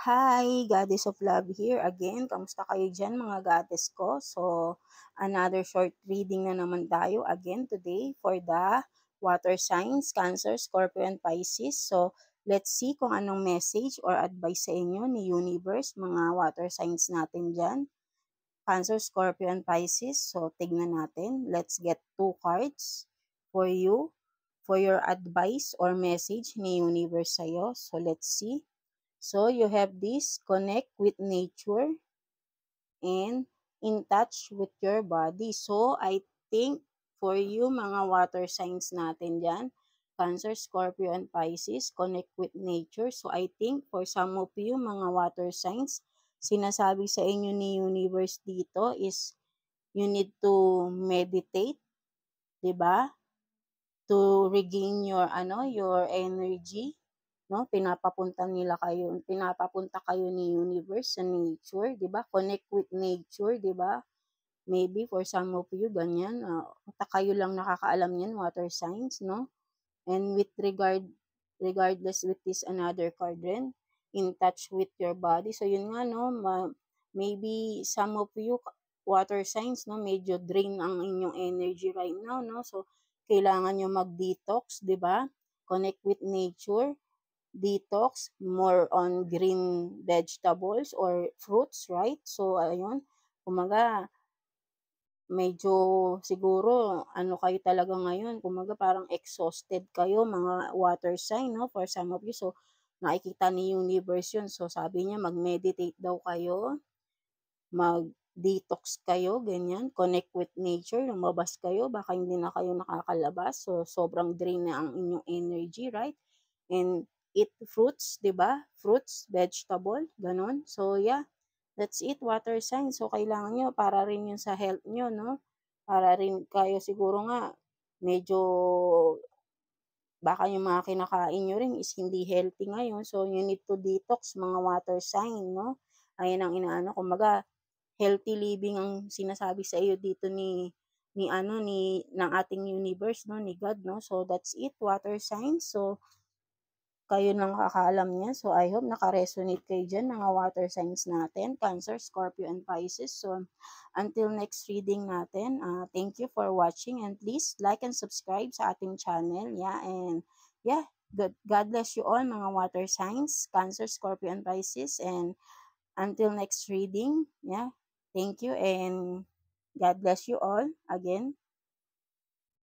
Hi, Goddess of Love here again. Kamusta kayo dyan mga goddess ko? So, another short reading na naman tayo again today for the water signs, Cancer, Scorpio, and Pisces. So, let's see kung anong message or advice sa inyo ni Universe, mga water signs natin dyan. Cancer, Scorpio, and Pisces. So, tignan natin. Let's get two cards for you, for your advice or message ni Universe sa'yo. So, let's see. So, you have this, connect with nature and in touch with your body. So, I think for you mga water signs natin dyan, Cancer, Scorpio, and Pisces, connect with nature. So, I think for some of you mga water signs, sinasabi sa inyo ni Universe dito is you need to meditate, 'di ba? To regain your your energy. No, pinapapunta kayo ni Universe sa nature, 'di ba? Connect with nature, 'di ba? Maybe for some of you ganyan, kayo lang nakakaalam niyan, water signs, no? And with regardless with this another card rin, in touch with your body. So yun nga no, maybe some of you water signs no, medyo drain ang inyong energy right now, no? So kailangan nyo mag-detox, 'di ba? Connect with nature, detox, more on green vegetables or fruits, right? So, ayun, kumaga, medyo siguro, kayo talaga ngayon, kumaga parang exhausted kayo, mga water sign, no? For some of you, so, nakikita ni Universe yun. So, sabi niya, mag-meditate daw kayo, mag-detox kayo, ganyan, connect with nature, lumabas kayo, baka hindi na kayo nakakalabas, so sobrang drain na ang inyong energy, right? And eat fruits, 'di ba? Fruits, vegetable, ganon. So yeah, that's it, water sign. So kailangan nyo, para rin yun sa health nyo, no? Para rin kayo siguro nga, medyo baka yung mga kinakain nyo rin is hindi healthy ngayon. So, you need to detox mga water sign, no? Ayan ang inaano. Kumbaga, healthy living ang sinasabi sa iyo dito ng ating universe, no? Ni God, no? So, that's it, water sign. So, kayo nang nakakaalam niyan. So, I hope naka-resonate kayo dyan, mga water signs natin, Cancer, Scorpio, and Pisces. So, until next reading natin, thank you for watching and please like and subscribe sa ating channel. Yeah, and yeah, God bless you all, mga water signs, Cancer, Scorpio, and Pisces. And until next reading, yeah, thank you and God bless you all again.